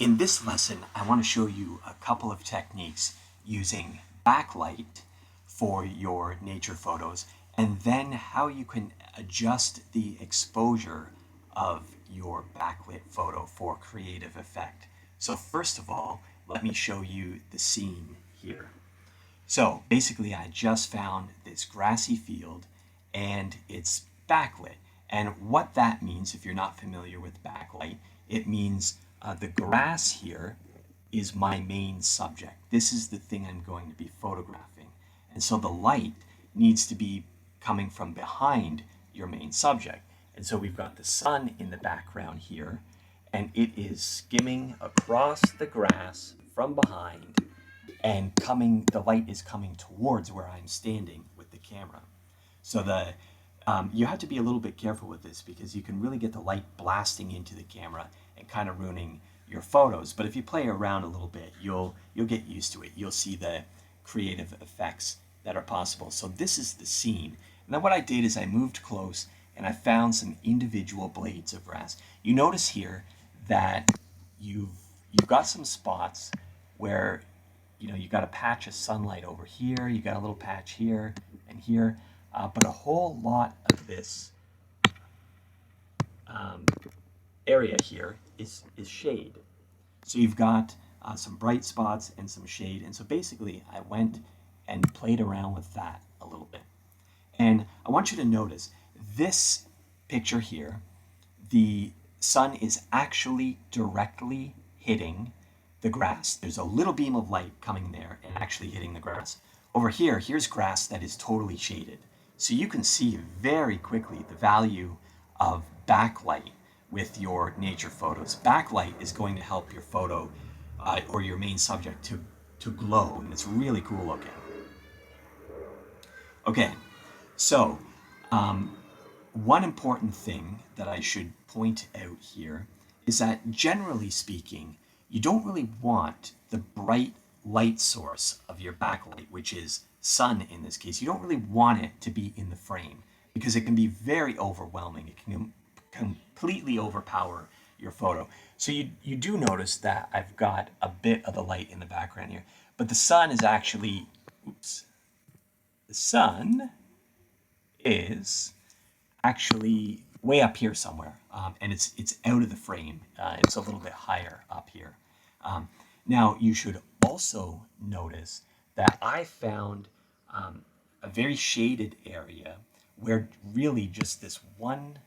In this lesson, I want to show you a couple of techniques using backlight for your nature photos, and then how you can adjust the exposure of your backlit photo for creative effect. So first of all, let me show you the scene here. So basically, I just found this grassy field and it's backlit. And what that means, if you're not familiar with backlight, it means the grass here is my main subject. This is the thing I'm going to be photographing. And so the light needs to be coming from behind your main subject. And so we've got the sun in the background here, and it is skimming across the grass from behind and the light is coming towards where I'm standing with the camera. So you have to be a little bit careful with this because you can really get the light blasting into the camera and kind of ruining your photos. But if you play around a little bit, you'll get used to it. You'll see the creative effects that are possible. So this is the scene. And then what I did is I moved close and I found some individual blades of grass. You notice here that you've got some spots where you got a patch of sunlight over here, you got a little patch here and here, but a whole lot of this area here is shade. So you've got some bright spots and some shade, and so basically I went and played around with that a little bit. And I want you to notice this picture here, the sun is actually directly hitting the grass. There's a little beam of light coming there and actually hitting the grass. Over here, here's grass that is totally shaded. So you can see very quickly the value of backlight with your nature photos. Backlight is going to help your photo or your main subject to glow, and it's really cool looking. Okay, so one important thing that I should point out here is that generally speaking, you don't really want the bright light source of your backlight, which is sun in this case. You don't really want it to be in the frame because it can be very overwhelming. It can completely overpower your photo. So you do notice that I've got a bit of the light in the background here, but the sun is actually, the sun is actually way up here somewhere, and it's out of the frame. It's a little bit higher up here. Now you should also notice that I found a very shaded area where really just this one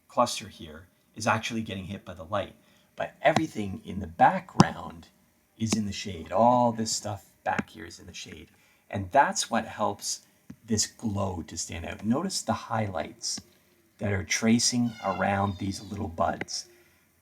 cluster here is actually getting hit by the light, but everything in the background is in the shade. All this stuff back here is in the shade, and that's what helps this glow to stand out. Notice the highlights that are tracing around these little buds.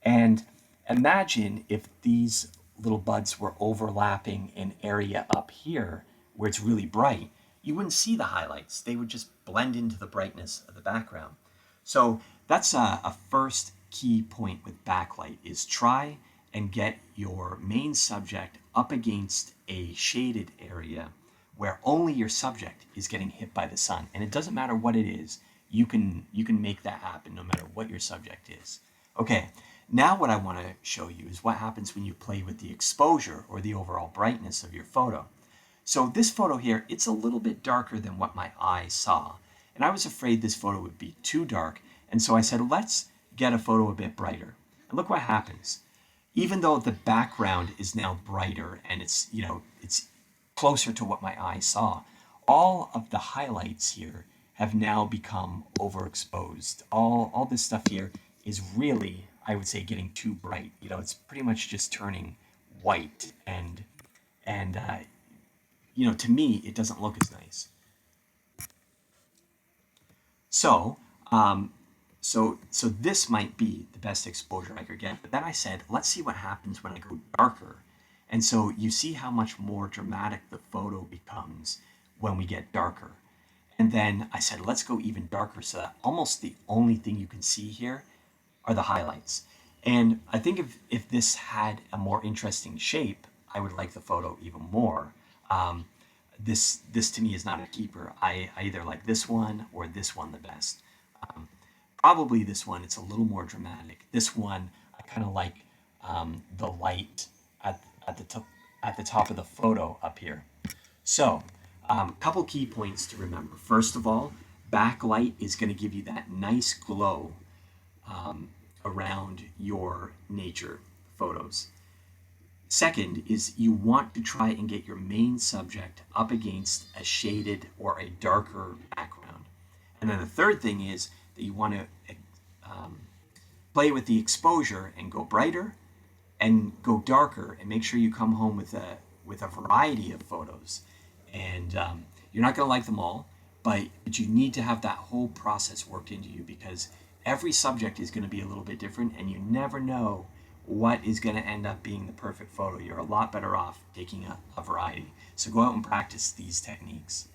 And imagine if these little buds were overlapping an area up here where it's really bright. You wouldn't see the highlights. They would just blend into the brightness of the background. So that's a first key point with backlight, is try and get your main subject up against a shaded area where only your subject is getting hit by the sun. And it doesn't matter what it is, you can make that happen no matter what your subject is. Okay, now what I want to show you is what happens when you play with the exposure or the overall brightness of your photo. So this photo here, it's a little bit darker than what my eye saw. And I was afraid this photo would be too dark. And so I said, let's get a photo a bit brighter. And look what happens. Even though the background is now brighter and it's closer to what my eye saw, all of the highlights here have now become overexposed. All this stuff here is really, I would say, getting too bright. It's pretty much just turning white, and to me, it doesn't look as nice. So this might be the best exposure I could get. But then I said, let's see what happens when I go darker. And so you see how much more dramatic the photo becomes when we get darker. And then I said, let's go even darker, so that almost the only thing you can see here are the highlights. And I think if this had a more interesting shape, I would like the photo even more. This to me is not a keeper. I either like this one or this one the best. Probably this one, it's a little more dramatic. This one, I kind of like the light at the top of the photo up here. So, couple key points to remember. First of all, backlight is going to give you that nice glow around your nature photos. Second is you want to try and get your main subject up against a shaded or a darker background. And then the third thing is that you want to play with the exposure and go brighter and go darker, and make sure you come home with a variety of photos. And you're not going to like them all, but you need to have that whole process worked into you, because every subject is going to be a little bit different, and you never know what is going to end up being the perfect photo. You're a lot better off taking a variety. So go out and practice these techniques.